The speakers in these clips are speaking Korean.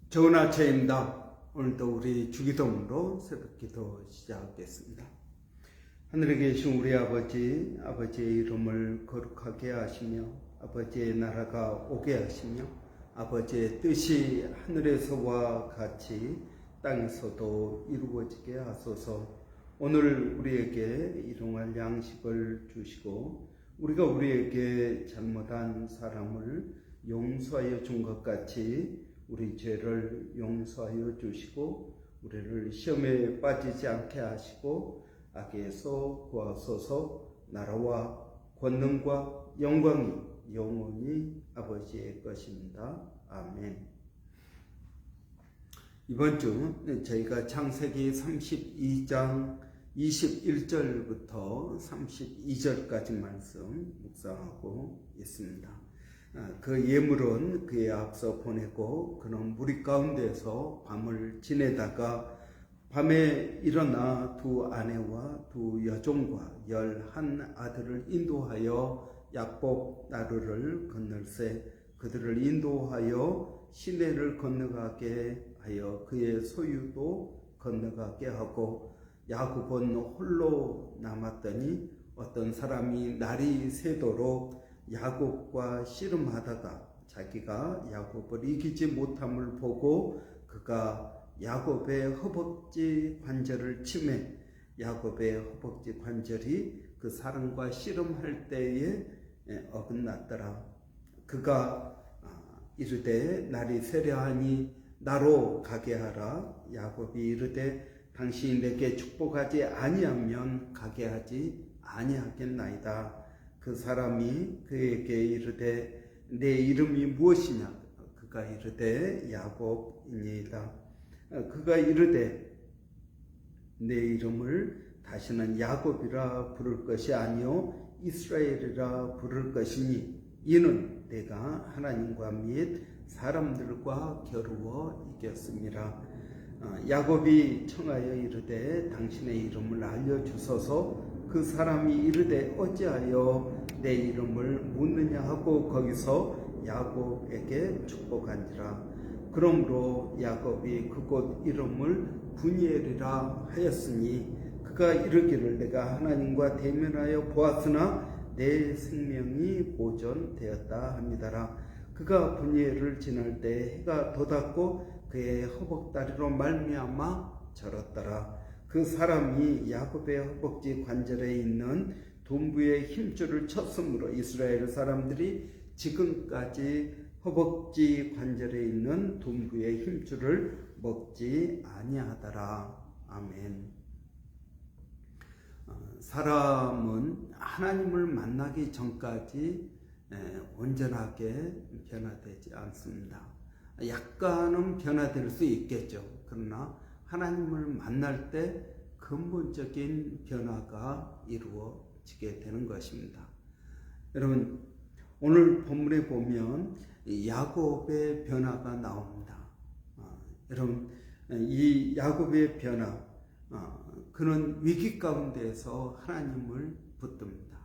좋은 아침입니다. 오늘도 우리 주기도문으로 새벽기도 시작하겠습니다. 하늘에 계신 우리 아버지, 아버지의 이름을 거룩하게 하시며 아버지의 나라가 오게 하시며 아버지의 뜻이 하늘에서와 같이 땅에서도 이루어지게 하소서. 오늘 우리에게 일용할 양식을 주시고 우리가 우리에게 잘못한 사람을 용서하여 준 것 같이 우리 죄를 용서하여 주시고 우리를 시험에 빠지지 않게 하시고 악에서 구하소서. 나라와 권능과 영광이 영원히 아버지의 것입니다. 아멘. 이번 주 저희가 창세기 32장 21절부터 32절까지 말씀 묵상하고 있습니다. 그 예물은 그에 앞서 보내고 그는 무리 가운데서 밤을 지내다가 밤에 일어나 두 아내와 두 여종과 11 아들을 인도하여 야복 나루를 건널세 그들을 인도하여 시내를 건너가게 하여 그의 소유도 건너가게 하고 야곱은 홀로 남았더니 어떤 사람이 날이 새도록 야곱과 씨름하다가 자기가 야곱을 이기지 못함을 보고 그가 야곱의 허벅지 관절을 치매 야곱의 허벅지 관절이 그 사람과 씨름할 때에 어긋났더라. 그가 이르되 날이 세려하니 나로 가게 하라. 야곱이 이르되 당신이 내게 축복하지 아니하면 가게 하지 아니하겠나이다. 그 사람이 그에게 이르되 내 이름이 무엇이냐? 그가 이르되 야곱이니이다. 그가 이르되 내 이름을 다시는 야곱이라 부를 것이 아니요 이스라엘이라 부를 것이니 이는 내가 하나님과 및 사람들과 겨루어 이겼습니다. 야곱이 청하여 이르되 당신의 이름을 알려주소서. 그 사람이 이르되 어찌하여 내 이름을 묻느냐 하고 거기서 야곱에게 축복한지라. 그러므로 야곱이 그곳 이름을 브니엘이라 하였으니 그가 이르기를 내가 하나님과 대면하여 보았으나 내 생명이 보존되었다 함이더라. 그가 브니엘을 지날 때 해가 돋았고 그의 허벅다리로 말미암아 절었더라. 그 사람이 야곱의 허벅지 관절에 있는 둔부의 힘줄을 쳤으므로 이스라엘 사람들이 지금까지 허벅지 관절에 있는 둔부의 힘줄을 먹지 아니하더라. 아멘. 사람은 하나님을 만나기 전까지 온전하게 변화되지 않습니다. 약간은 변화될 수 있겠죠. 그러나 하나님을 만날 때 근본적인 변화가 이루어지게 되는 것입니다. 여러분, 오늘 본문에 보면 야곱의 변화가 나옵니다. 여러분, 이 야곱의 변화, 그는 위기 가운데서 하나님을 붙듭니다.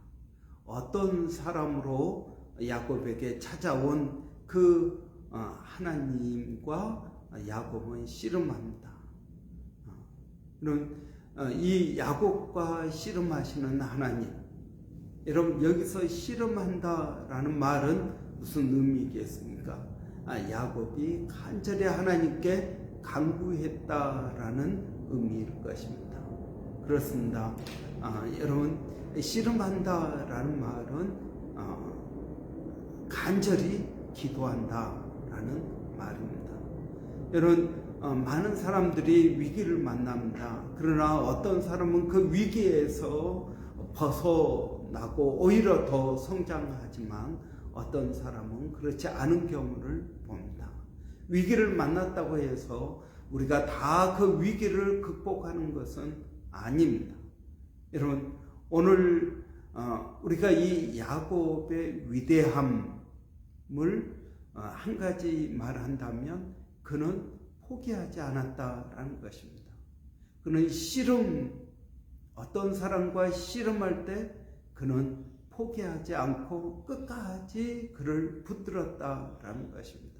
어떤 사람으로 야곱에게 찾아온 그 하나님과 야곱은 씨름합니다. 이 야곱과 씨름하시는 하나님, 여러분 여기서 씨름한다라는 말은 무슨 의미겠습니까? 야곱이 간절히 하나님께 간구했다라는 의미일 것입니다. 그렇습니다. 여러분 씨름한다라는 말은 간절히 기도한다라는 말입니다. 여러분 많은 사람들이 위기를 만납니다. 그러나 어떤 사람은 그 위기에서 벗어나고 오히려 더 성장하지만 어떤 사람은 그렇지 않은 경우를 봅니다. 위기를 만났다고 해서 우리가 다 그 위기를 극복하는 것은 아닙니다. 여러분 오늘 우리가 이 야곱의 위대함을 한 가지 말한다면 그는 포기하지 않았다라는 것입니다. 그는 어떤 사람과 씨름할 때 그는 포기하지 않고 끝까지 그를 붙들었다라는 것입니다.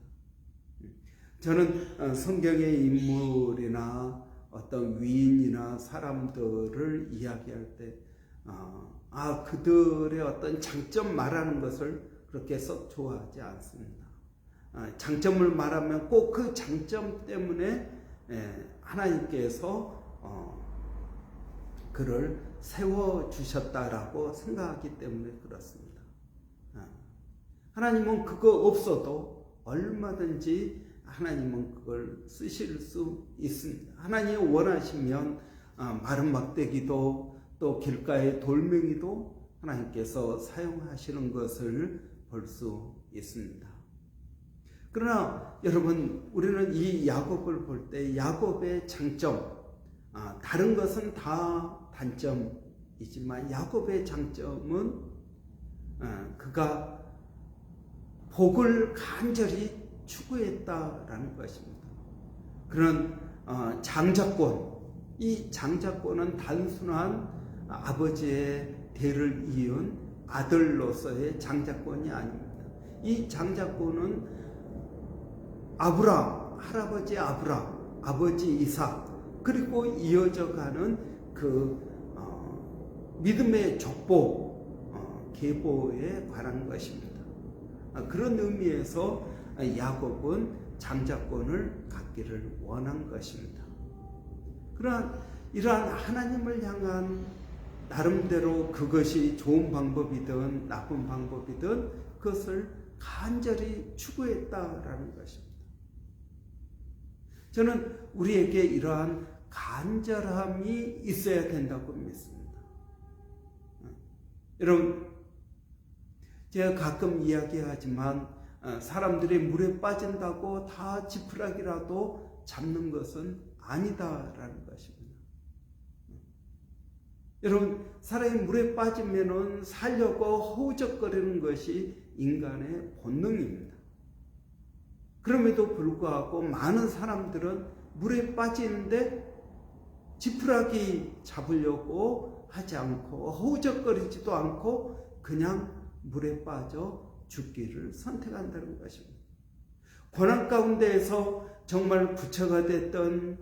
저는 성경의 인물이나 어떤 위인이나 사람들을 이야기할 때 그들의 어떤 장점 말하는 것을 그렇게 썩 좋아하지 않습니다. 장점을 말하면 꼭 그 장점 때문에 하나님께서 그를 세워주셨다라고 생각하기 때문에 그렇습니다. 하나님은 그거 없어도 얼마든지 하나님은 그걸 쓰실 수 있습니다. 하나님이 원하시면 마른 막대기도 또 길가의 돌멩이도 하나님께서 사용하시는 것을 볼 수 있습니다. 그러나 여러분, 우리는 이 야곱을 볼 때 야곱의 장점, 다른 것은 다 단점이지만 야곱의 장점은 그가 복을 간절히 추구했다라는 것입니다. 그런 장자권, 이 장자권은 단순한 아버지의 대를 이은 아들로서의 장자권이 아닙니다. 이 장자권은 아브람, 할아버지 아브람, 아버지 이삭, 그리고 이어져가는 그 믿음의 족보, 계보에 관한 것입니다. 그런 의미에서 야곱은 장자권을 갖기를 원한 것입니다. 그러나 이러한 하나님을 향한 나름대로 그것이 좋은 방법이든 나쁜 방법이든 그것을 간절히 추구했다라는 것입니다. 저는 우리에게 이러한 간절함이 있어야 된다고 믿습니다. 여러분, 제가 가끔 이야기하지만 사람들이 물에 빠진다고 다 지푸라기라도 잡는 것은 아니다라는 것입니다. 여러분, 사람이 물에 빠지면은 살려고 허우적거리는 것이 인간의 본능입니다. 그럼에도 불구하고 많은 사람들은 물에 빠지는데 지푸라기 잡으려고 하지 않고 허우적거리지도 않고 그냥 물에 빠져 죽기를 선택한다는 것입니다. 고난 가운데에서 정말 부처가 됐든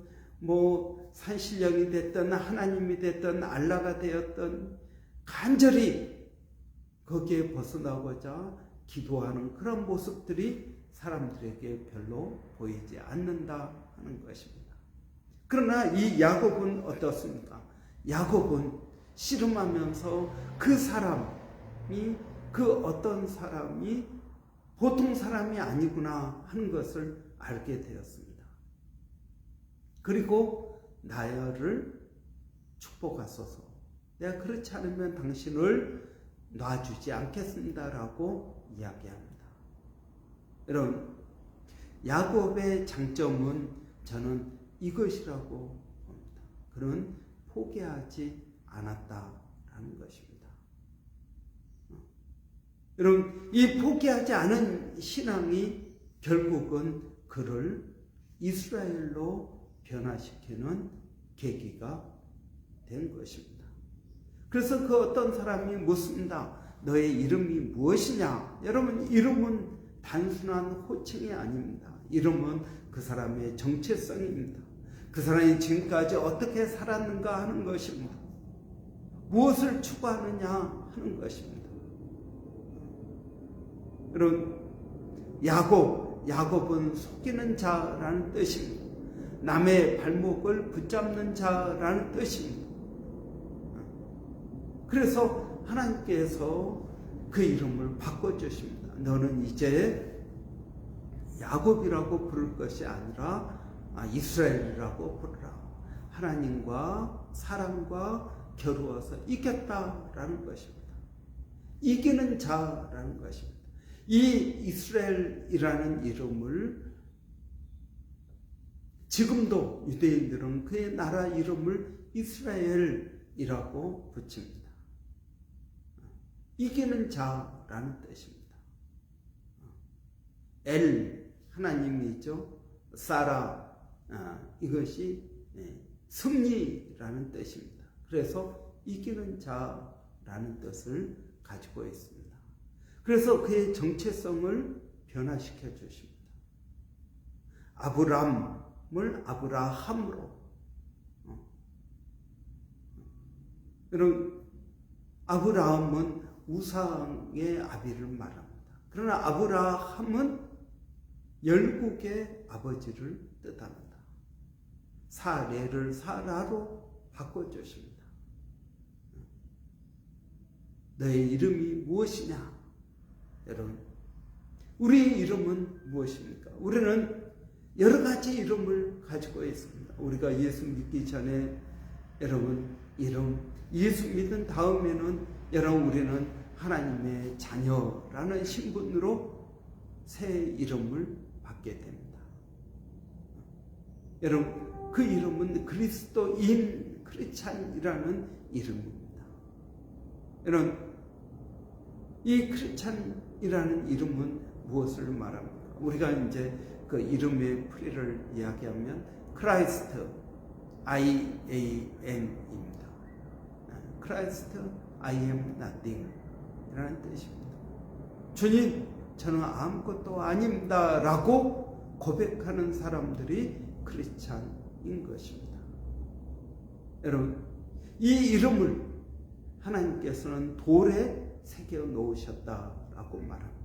산신령이 됐든 하나님이 됐든 알라가 되었든 간절히 거기에 벗어나고자 기도하는 그런 모습들이 사람들에게 별로 보이지 않는다 하는 것입니다. 그러나 이 야곱은 어떻습니까? 야곱은 씨름하면서 그 어떤 사람이 보통 사람이 아니구나 하는 것을 알게 되었습니다. 그리고 나를 축복하소서. 내가 그렇지 않으면 당신을 놔주지 않겠습니다라고 이야기합니다. 여러분, 야곱의 장점은 저는 이것이라고 봅니다. 그는 포기하지 않았다라는 것입니다. 여러분, 이 포기하지 않은 신앙이 결국은 그를 이스라엘로 변화시키는 계기가 된 것입니다. 그래서 그 어떤 사람이 묻습니다. 너의 이름이 무엇이냐? 여러분, 이름은 단순한 호칭이 아닙니다. 이름은 그 사람의 정체성입니다. 그 사람이 지금까지 어떻게 살았는가 하는 것입니다. 무엇을 추구하느냐 하는 것입니다. 여러분, 야곱은 속이는 자라는 뜻입니다. 남의 발목을 붙잡는 자라는 뜻입니다. 그래서 하나님께서 그 이름을 바꿔주십니다. 너는 이제 야곱이라고 부를 것이 아니라 이스라엘이라고 부르라. 하나님과 사람과 겨루어서 이겼다라는 것입니다. 이기는 자라는 것입니다. 이 이스라엘이라는 이름을 지금도 유대인들은 그의 나라 이름을 이스라엘이라고 붙입니다. 이기는 자라는 뜻입니다. 엘, 하나님이죠. 사라, 이것이 승리라는 뜻입니다. 그래서 이기는 자라는 뜻을 가지고 있습니다. 그래서 그의 정체성을 변화시켜 주십니다. 아브람을 아브라함으로. 이런 아브라함은 우상의 아비를 말합니다. 그러나 아브라함은 열국의 아버지를 뜻합니다. 사레를 사라로 바꿔주십니다. 너의 이름이 무엇이냐? 여러분, 우리의 이름은 무엇입니까? 우리는 여러 가지 이름을 가지고 있습니다. 우리가 예수 믿기 전에 여러분 예수 믿은 다음에는 여러분 우리는 하나님의 자녀라는 신분으로 새 이름을 받게 됩니다. 여러분 그 이름은 그리스도인 크리스찬이라는 이름입니다. 여러분 이 크리스찬이라는 이름은 무엇을 말합니까? 우리가 이제 그 이름의 풀이를 이야기하면 크라이스트 IAM입니다. 크라이스트 I am nothing 이라는 뜻입니다. 주님 저는 아무것도 아닙니다 라고 고백하는 사람들이 크리스찬인 것입니다. 여러분 이 이름을 하나님께서는 돌에 새겨 놓으셨다라고 말합니다.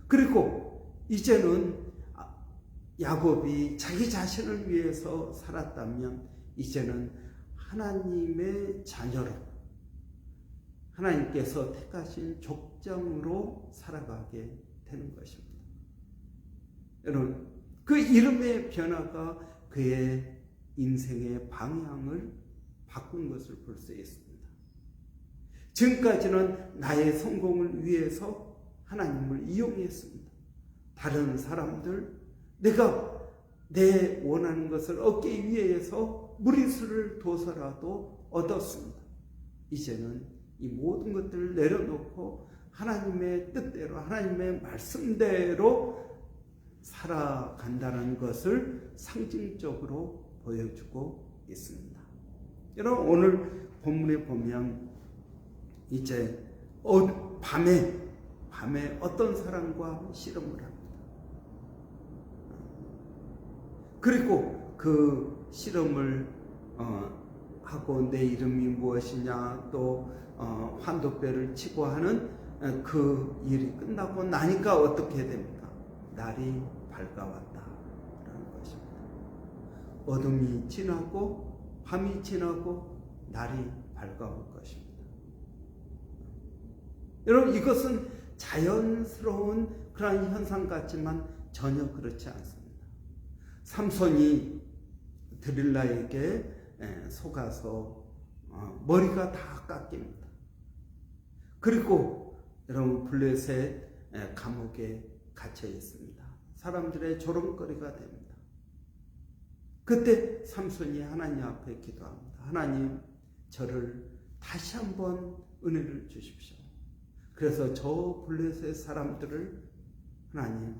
그리고 이제는 야곱이 자기 자신을 위해서 살았다면 이제는 하나님의 자녀로 하나님께서 택하신 족장으로 살아가게 되는 것입니다. 여러분 그 이름의 변화가 그의 인생의 방향을 바꾼 것을 볼 수 있습니다. 지금까지는 나의 성공을 위해서 하나님을 이용했습니다. 다른 사람들 내가 내 원하는 것을 얻기 위해서 무리수를 둬서라도 얻었습니다. 이제는 이 모든 것들을 내려놓고 하나님의 뜻대로 하나님의 말씀대로 살아간다는 것을 상징적으로 보여주고 있습니다. 여러분 오늘 본문에 보면 이제 밤에 어떤 사람과 씨름을 합니다. 그리고 그 씨름을 하고 내 이름이 무엇이냐 또 환도뼈를 치고 하는 그 일이 끝나고 나니까 어떻게 됩니까? 날이 밝아왔다라는 것입니다. 어둠이 지나고 밤이 지나고 날이 밝아올 것입니다. 여러분 이것은 자연스러운 그런 현상 같지만 전혀 그렇지 않습니다. 삼손이 드릴라에게 속아서 머리가 다 깎입니다. 그리고 여러분 블레셋 감옥에 갇혀 있습니다. 사람들의 조롱거리가 됩니다. 그때 삼손이 하나님 앞에 기도합니다. 하나님 저를 다시 한번 은혜를 주십시오. 그래서 저 블레셋 사람들을 하나님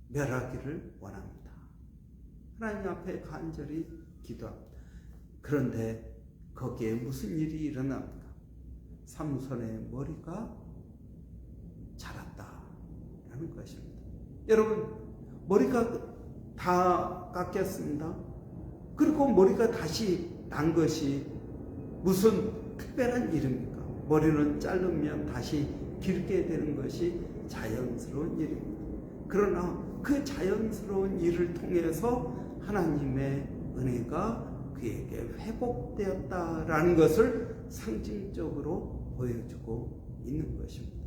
멸하기를 원합니다. 하나님 앞에 간절히 기도합니다. 그런데 거기에 무슨 일이 일어납니까? 삼손의 머리가 자랐다라는 것입니다. 여러분 머리가 다 깎였습니다. 그리고 머리가 다시 난 것이 무슨 특별한 일입니까? 머리는 자르면 다시 길게 되는 것이 자연스러운 일입니다. 그러나 그 자연스러운 일을 통해서 하나님의 은혜가 그에게 회복되었다라는 것을 상징적으로 보여주고 있는 것입니다.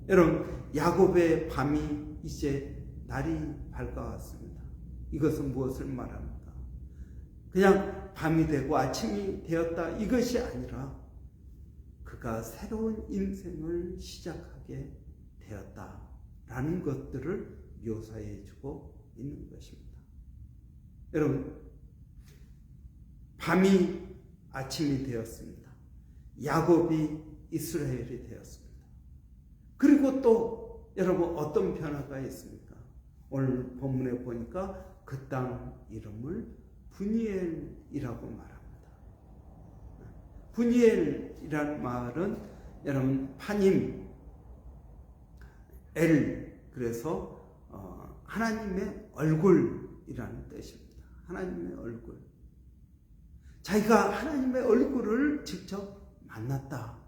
여러분 야곱의 밤이 이제 날이 밝아왔습니다. 이것은 무엇을 말합니까? 그냥 밤이 되고 아침이 되었다 이것이 아니라 그가 새로운 인생을 시작하게 되었다라는 것들을 묘사해주고 있는 것입니다. 여러분 밤이 아침이 되었습니다. 야곱이 이스라엘이 되었습니다. 그리고 또 여러분 어떤 변화가 있습니까? 오늘 본문에 보니까 그 땅 이름을 브니엘이라고 말합니다. 브니엘이라는 말은 여러분 파님 엘 그래서 하나님의 얼굴이라는 뜻입니다. 하나님의 얼굴. 자기가 하나님의 얼굴을 직접 만났다.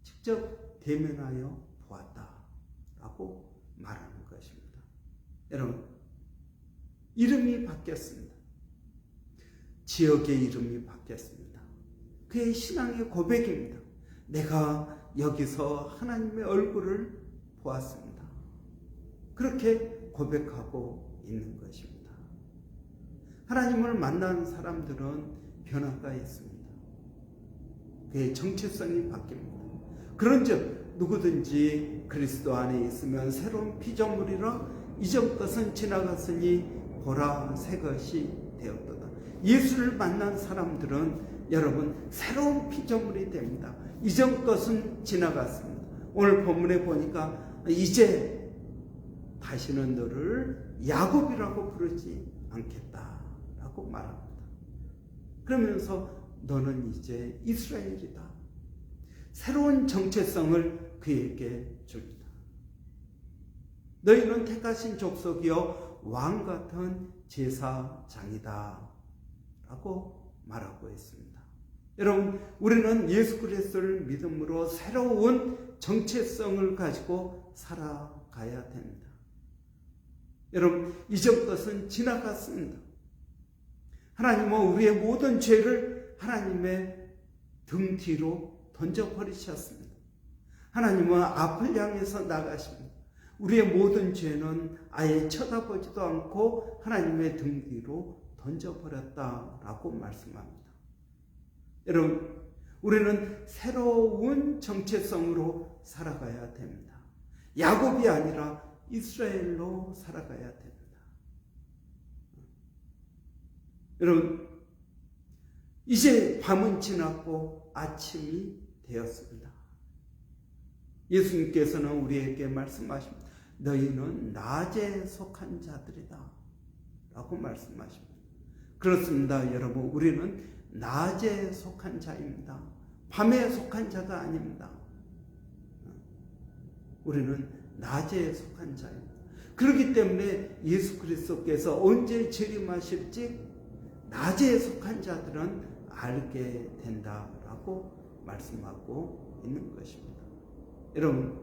직접 대면하여 보았다. 라고 말하는 것입니다. 여러분, 이름이 바뀌었습니다. 지역의 이름이 바뀌었습니다. 그의 신앙의 고백입니다. 내가 여기서 하나님의 얼굴을 보았습니다. 그렇게 고백하고 있는 것입니다. 하나님을 만난 사람들은 변화가 있습니다. 그의 정체성이 바뀝니다. 그런즉 누구든지 그리스도 안에 있으면 새로운 피조물이라 이전 것은 지나갔으니 보라 새 것이 되었도다. 예수를 만난 사람들은 여러분 새로운 피조물이 됩니다. 이전 것은 지나갔습니다. 오늘 본문에 보니까 이제 다시는 너를 야곱이라고 부르지 않겠다라고 말합니다. 그러면서 너는 이제 이스라엘이다. 새로운 정체성을 그에게 줍니다. 너희는 택하신 족속이요 왕 같은 제사장이다 라고 말하고 있습니다. 여러분, 우리는 예수 그리스도를 믿음으로 새로운 정체성을 가지고 살아가야 됩니다. 여러분, 이전 것은 지나갔습니다. 하나님은 우리의 모든 죄를 하나님의 등 뒤로 던져버리셨습니다. 하나님은 앞을 향해서 나가십니다. 우리의 모든 죄는 아예 쳐다보지도 않고 하나님의 등 뒤로 던져버렸다라고 말씀합니다. 여러분, 우리는 새로운 정체성으로 살아가야 됩니다. 야곱이 아니라 이스라엘로 살아가야 됩니다. 여러분, 이제 밤은 지났고 아침이 되었습니다. 예수님께서는 우리에게 말씀하십니다. 너희는 낮에 속한 자들이다 라고 말씀하십니다. 그렇습니다. 여러분, 우리는 낮에 속한 자입니다. 밤에 속한 자가 아닙니다. 우리는 낮에 속한 자입니다. 그렇기 때문에 예수 그리스도께서 언제 재림하실지 낮에 속한 자들은 알게 된다라고 말씀하고 있는 것입니다. 여러분,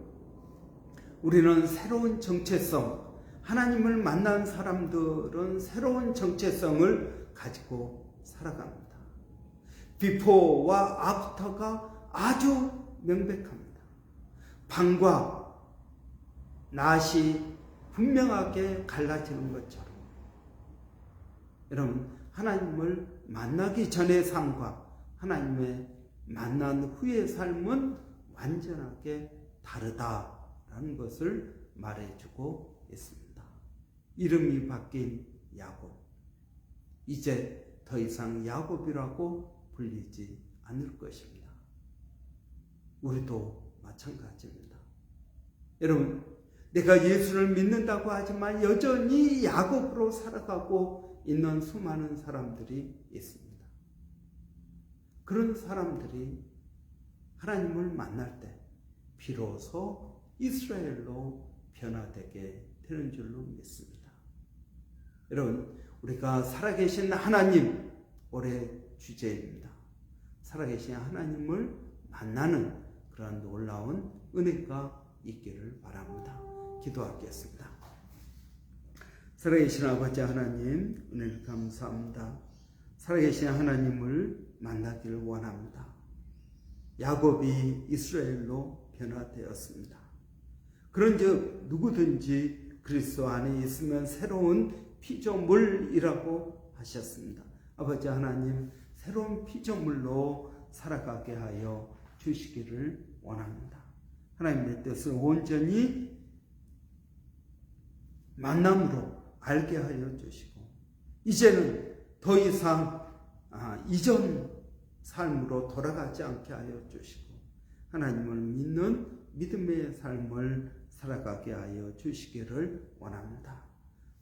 우리는 새로운 정체성, 하나님을 만난 사람들은 새로운 정체성을 가지고 살아갑니다. 비포와 아프터가 아주 명백합니다. 밤과 낮이 분명하게 갈라지는 것처럼 여러분, 하나님을 만나기 전의 삶과 하나님의 만난 후의 삶은 완전하게 다르다라는 것을 말해주고 있습니다. 이름이 바뀐 야곱, 이제 더 이상 야곱이라고 불리지 않을 것입니다. 우리도 마찬가지입니다. 여러분, 내가 예수를 믿는다고 하지만 여전히 야곱으로 살아가고 있는 수많은 사람들이 있습니다. 그런 사람들이 하나님을 만날 때 비로소 이스라엘로 변화되게 되는 줄로 믿습니다. 여러분, 우리가 살아계신 하나님, 올해 주제입니다. 살아계신 하나님을 만나는 그런 놀라운 은혜가 있기를 바랍니다. 기도하겠습니다. 살아계신 아버지 하나님, 은혜를 감사합니다. 살아계신 하나님을 만나기를 원합니다. 야곱이 이스라엘로 변화되었습니다. 그런즉 누구든지 그리스도 안에 있으면 새로운 피조물이라고 하셨습니다. 아버지 하나님, 새로운 피조물로 살아가게 하여 주시기를 원합니다. 하나님의 뜻을 온전히 만남으로 알게 하여 주시고, 이제는 더 이상 이전 삶으로 돌아가지 않게 하여 주시고, 하나님을 믿는 믿음의 삶을 살아가게 하여 주시기를 원합니다.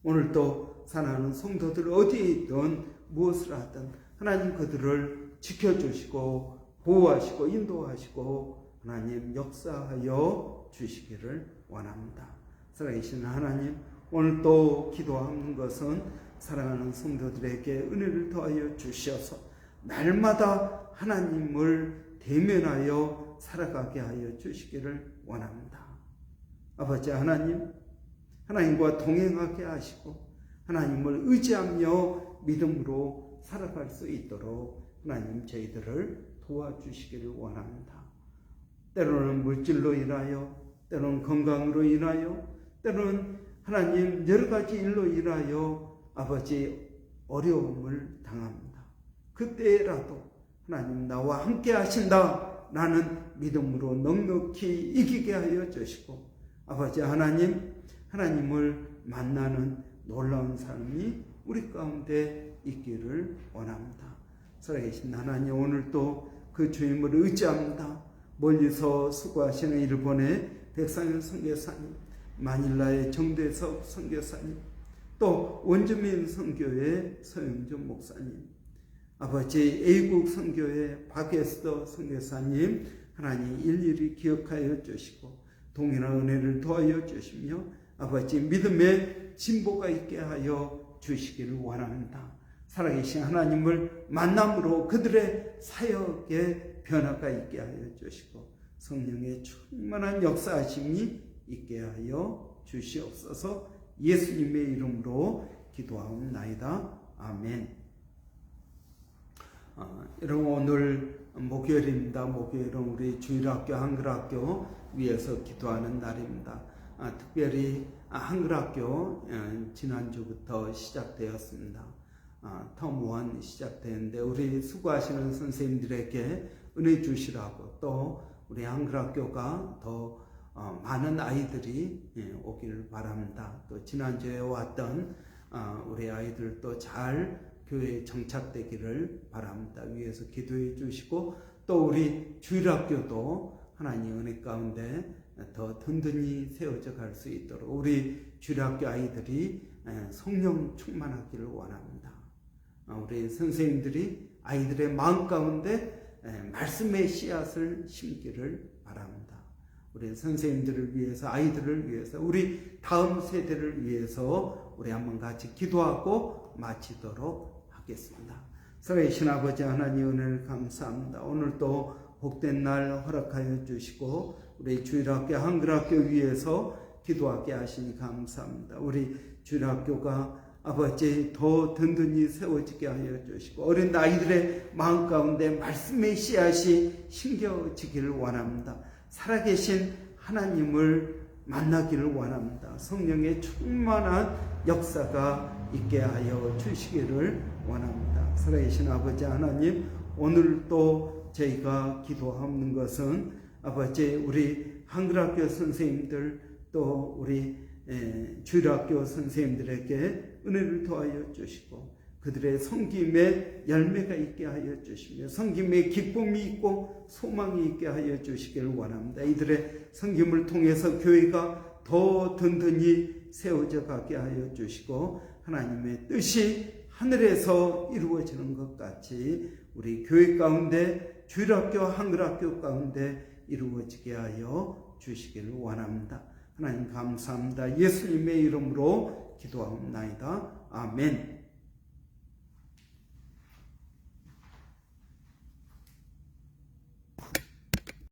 오늘도 사랑하는 성도들 어디에 있든 무엇을 하든 하나님 그들을 지켜주시고 보호하시고 인도하시고 하나님 역사하여 주시기를 원합니다. 살아계신 하나님, 오늘 또 기도하는 것은 사랑하는 성도들에게 은혜를 더하여 주셔서 날마다 하나님을 대면하여 살아가게 하여 주시기를 원합니다. 아버지 하나님, 하나님과 동행하게 하시고 하나님을 의지하며 믿음으로 살아갈 수 있도록 하나님 저희들을 도와주시기를 원합니다. 때로는 물질로 인하여, 때로는 건강으로 인하여, 때로는 하나님 여러 가지 일로 인하여 아버지 어려움을 당합니다. 그때라도 하나님 나와 함께 하신다 라는 믿음으로 넉넉히 이기게 하여 주시고 아버지 하나님, 하나님을 만나는 놀라운 삶이 우리 가운데 있기를 원합니다. 살아계신 하나님, 오늘도 그 주님을 의지합니다. 멀리서 수고하시는 일본의 백상현 선교사님, 마닐라의 정대석 선교사님, 또 원주민 선교회 서영준 목사님, 아버지 애국 선교회 박에스더 선교사님, 하나님 일일이 기억하여 주시고 동일한 은혜를 더하여 주시며 아버지 믿음의 진보가 있게 하여 주시기를 원합니다. 살아계신 하나님을 만남으로 그들의 사역에 변화가 있게 하여 주시고 성령의 충만한 역사하심이 있게 하여 주시옵소서. 예수님의 이름으로 기도하옵나이다. 아멘. 여러분, 오늘 목요일입니다. 목요일은 우리 주일학교 한글학교 위해서 기도하는 날입니다. 특별히 한글학교 지난주부터 시작되었습니다. 텀 1 시작되는데 우리 수고하시는 선생님들에게 은혜 주시라고, 또 우리 한글학교가 더 많은 아이들이 오길 바랍니다. 또 지난주에 왔던 우리 아이들도 잘 교회에 정착되기를 바랍니다. 위에서 기도해 주시고, 또 우리 주일학교도 하나님 은혜 가운데 더 든든히 세워져 갈 수 있도록 우리 주일학교 아이들이 성령 충만하기를 원합니다. 우리 선생님들이 아이들의 마음 가운데 말씀의 씨앗을 심기를 바랍니다. 우리 선생님들을 위해서, 아이들을 위해서, 우리 다음 세대를 위해서 우리 한번 같이 기도하고 마치도록 하겠습니다. 살아계신 아버지 하나님, 은혜를 감사합니다. 오늘도 복된 날 허락하여 주시고 우리 주일학교 한글학교 위해서 기도하게 하시니 감사합니다. 우리 주일학교가 아버지 더 든든히 세워지게 하여 주시고 어린 아이들의 마음 가운데 말씀의 씨앗이 심겨지기를 원합니다. 살아계신 하나님을 만나기를 원합니다. 성령의 충만한 역사가 있게 하여 주시기를 원합니다. 살아계신 아버지 하나님, 오늘 또 저희가 기도하는 것은 아버지 우리 한글학교 선생님들, 또 우리 주일학교 선생님들에게 은혜를 더하여 주시고 그들의 섬김의 열매가 있게 하여 주시며 섬김의 기쁨이 있고 소망이 있게 하여 주시기를 원합니다. 이들의 섬김을 통해서 교회가 더 든든히 세워져 가게 하여 주시고 하나님의 뜻이 하늘에서 이루어지는 것 같이 우리 교회 가운데, 주일학교 한글학교 가운데 이루어지게 하여 주시기를 원합니다. 하나님 감사합니다. 예수님의 이름으로 기도하옵나이다. 아멘.